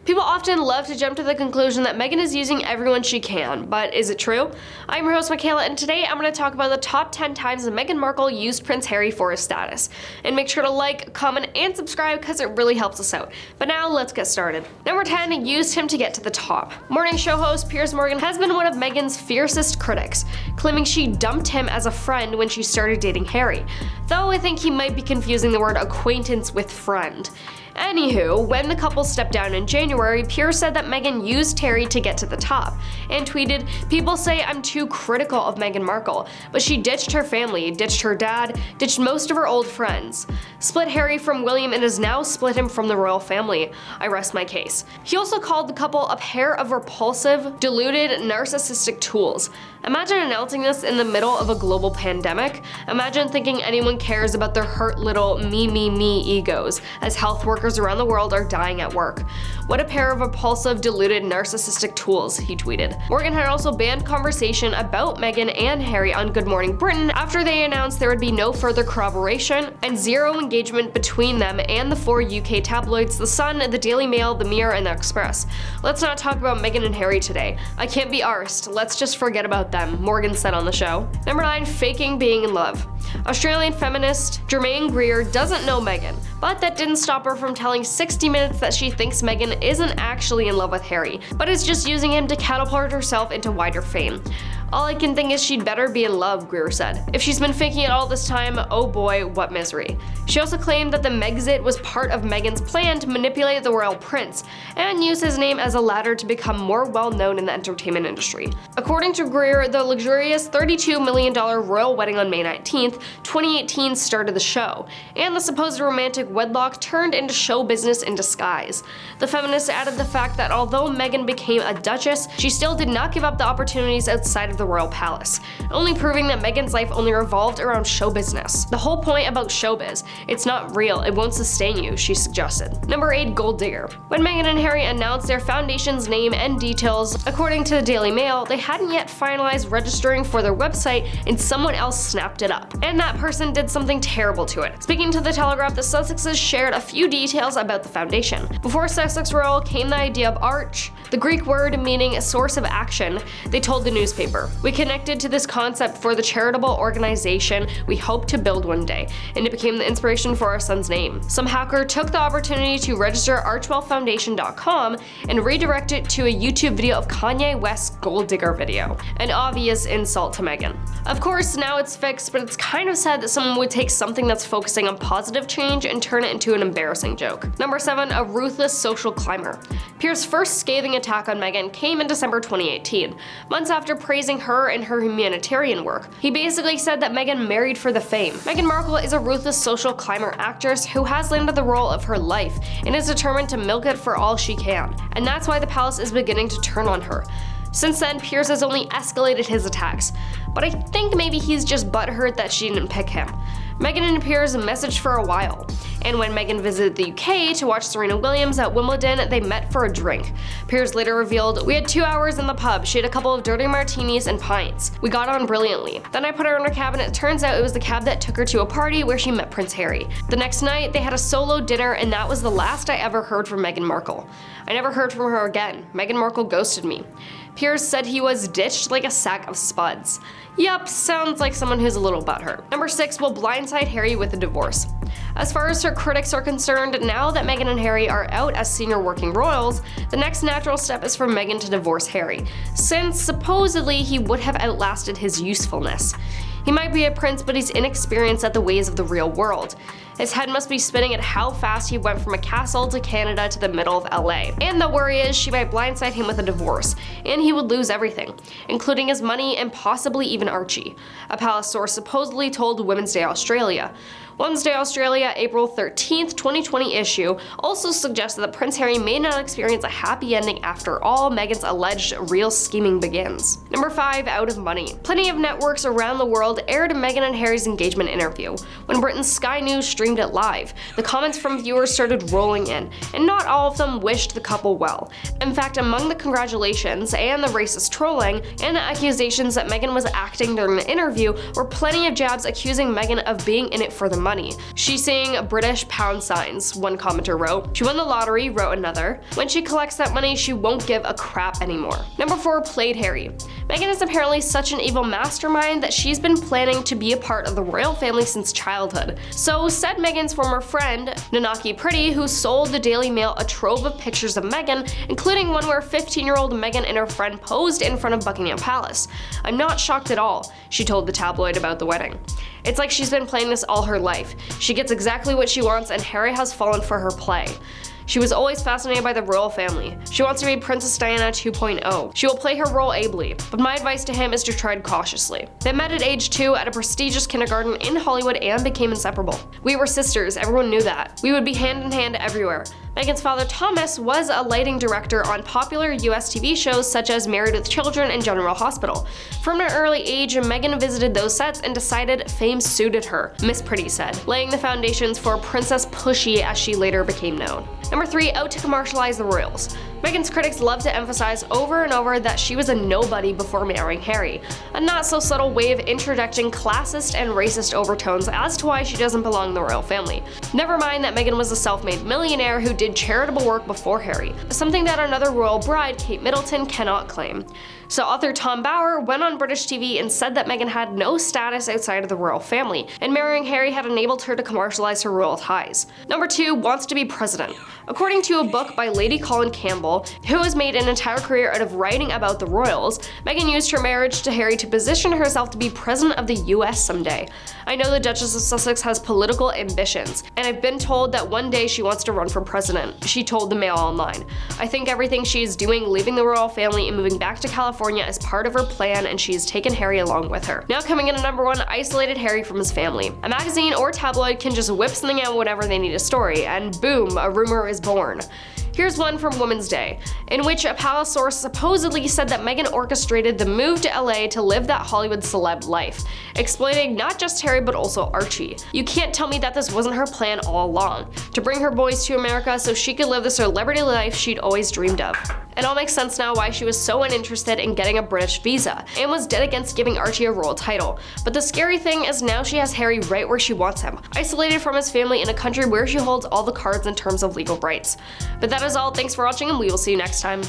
People often love to jump to the conclusion that Meghan is using everyone she can, but is it true? I'm your host Michaela, and today I'm going to talk about the top 10 times that Meghan Markle used Prince Harry for his status. And make sure to like, comment, and subscribe because it really helps us out. But now let's get started. Number 10, used him to get to the top. Morning show host Piers Morgan has been one of Meghan's fiercest critics, claiming she dumped him as a friend when she started dating Harry. Though I think he might be confusing the word acquaintance with friend. Anywho, when the couple stepped down in January, Piers said that Meghan used Harry to get to the top, and tweeted, "People say I'm too critical of Meghan Markle, but she ditched her family, ditched her dad, ditched most of her old friends, split Harry from William and has now split him from the royal family. I rest my case." He also called the couple a pair of repulsive, deluded, narcissistic tools. Imagine announcing this in the middle of a global pandemic. Imagine thinking anyone cares about their hurt little me egos as health workers around the world are dying at work. What a pair of repulsive, deluded, narcissistic tools, he tweeted. Morgan had also banned conversation about Meghan and Harry on Good Morning Britain after they announced there would be no further corroboration and zero engagement between them and the four UK tabloids, The Sun, The Daily Mail, The Mirror, and The Express. "Let's not talk about Meghan and Harry today. I can't be arsed. Let's just forget about them," Morgan said on the show. Number 9, faking being in love. Australian feminist Germaine Greer doesn't know Meghan, but that didn't stop her from telling 60 Minutes that she thinks Meghan isn't actually in love with Harry, but is just using him to catapult herself into wider fame. "All I can think is she'd better be in love," Greer said. "If she's been faking it all this time, oh boy, what misery." She also claimed that the Megxit was part of Meghan's plan to manipulate the royal prince and use his name as a ladder to become more well-known in the entertainment industry. According to Greer, the luxurious $32 million royal wedding on May 19th, 2018 started the show, and the supposed romantic wedlock turned into show business in disguise. The feminist added the fact that although Meghan became a duchess, she still did not give up the opportunities outside of the royal palace, only proving that Meghan's life only revolved around show business. "The whole point about showbiz, it's not real, it won't sustain you," she suggested. Number 8, gold digger. When Meghan and Harry announced their foundation's name and details, according to the Daily Mail, they hadn't yet finalized registering for their website and someone else snapped it up. And that person did something terrible to it. Speaking to the Telegraph, the Sussexes shared a few details about the foundation. Before Sussex Royal came the idea of arch, the Greek word meaning a source of action, they told the newspaper. "We connected to this concept for the charitable organization we hope to build one day, and it became the inspiration for our son's name." Some hacker took the opportunity to register archwellfoundation.com and redirect it to a YouTube video of Kanye West's gold digger video. An obvious insult to Meghan. Of course, now it's fixed, but it's kind of sad that someone would take something that's focusing on positive change and turn it into an embarrassing joke. Number 7, a ruthless social climber. Piers' first scathing attack on Meghan came in December 2018, months after praising her and her humanitarian work. He basically said that Meghan married for the fame. Meghan Markle is a ruthless social climber actress who has landed the role of her life and is determined to milk it for all she can. And that's why the palace is beginning to turn on her. Since then, Piers has only escalated his attacks, but I think maybe he's just butthurt that she didn't pick him. Meghan and Piers messaged for a while, and when Meghan visited the UK to watch Serena Williams at Wimbledon, they met for a drink. Piers later revealed, "We had 2 hours in the pub. She had a couple of dirty martinis and pints. We got on brilliantly. Then I put her in her cab and it turns out it was the cab that took her to a party where she met Prince Harry. The next night, they had a solo dinner and that was the last I ever heard from Meghan Markle. I never heard from her again. Meghan Markle ghosted me." Piers said he was ditched like a sack of spuds. Yup, sounds like someone who's a little butthurt. Number 6, will blindside Harry with a divorce. As far as her critics are concerned, now that Meghan and Harry are out as senior working royals, the next natural step is for Meghan to divorce Harry, since supposedly he would have outlasted his usefulness. He might be a prince, but he's inexperienced at the ways of the real world. His head must be spinning at how fast he went from a castle to Canada to the middle of LA. And the worry is she might blindside him with a divorce, and he would lose everything, including his money and possibly even Archie, a palace source supposedly told Women's Day Australia. Wednesday Australia, April 13th, 2020 issue also suggested that Prince Harry may not experience a happy ending after all. Meghan's alleged real scheming begins. Number 5, out of money. Plenty of networks around the world aired Meghan and Harry's engagement interview. When Britain's Sky News streamed it live. The comments from viewers started rolling in, and not all of them wished the couple well. In fact, among the congratulations and the racist trolling and the accusations that Meghan was acting during the interview were plenty of jabs accusing Meghan of being in it for the money. She's seeing British pound signs, one commenter wrote. She won the lottery, wrote another. When she collects that money, she won't give a crap anymore. Number 4, played Harry. Meghan is apparently such an evil mastermind that she's been planning to be a part of the royal family since childhood. So said Meghan's former friend, Nanaki Pretty, who sold the Daily Mail a trove of pictures of Meghan, including one where 15-year-old Meghan and her friend posed in front of Buckingham Palace. "I'm not shocked at all," she told the tabloid about the wedding. "It's like she's been playing this all her life. She gets exactly what she wants and Harry has fallen for her play. She was always fascinated by the royal family. She wants to be Princess Diana 2.0. She will play her role ably, but my advice to him is to tread cautiously." They met at age 2 at a prestigious kindergarten in Hollywood and became inseparable. "We were sisters, everyone knew that. We would be hand in hand everywhere." Meghan's father Thomas was a lighting director on popular US TV shows such as Married with Children and General Hospital. From an early age, Meghan visited those sets and decided fame suited her, Miss Pretty said, laying the foundations for Princess Pushy as she later became known. Number 3, out to commercialize the royals. Meghan's critics love to emphasize over and over that she was a nobody before marrying Harry, a not-so-subtle way of interjecting classist and racist overtones as to why she doesn't belong in the royal family. Never mind that Meghan was a self-made millionaire who did charitable work before Harry, something that another royal bride, Kate Middleton, cannot claim. So author Tom Bower went on British TV and said that Meghan had no status outside of the royal family, and marrying Harry had enabled her to commercialize her royal ties. Number 2, wants to be president. According to a book by Lady Colin Campbell, who has made an entire career out of writing about the royals, Meghan used her marriage to Harry to position herself to be president of the US someday. "I know the Duchess of Sussex has political ambitions, and I've been told that one day she wants to run for president," she told the Mail Online. "I think everything she is doing, leaving the royal family and moving back to California, is part of her plan, and she has taken Harry along with her." Now coming in at number 1, isolated Harry from his family. A magazine or tabloid can just whip something out whenever they need a story, and boom, a rumor is born. Here's one from Women's Day, in which a palace source supposedly said that Meghan orchestrated the move to LA to live that Hollywood celeb life, exploiting not just Harry but also Archie. "You can't tell me that this wasn't her plan all along, to bring her boys to America so she could live the celebrity life she'd always dreamed of." It all makes sense now why she was so uninterested in getting a British visa, and was dead against giving Archie a royal title. But the scary thing is now she has Harry right where she wants him, isolated from his family in a country where she holds all the cards in terms of legal rights. But that is all, thanks for watching and we will see you next time.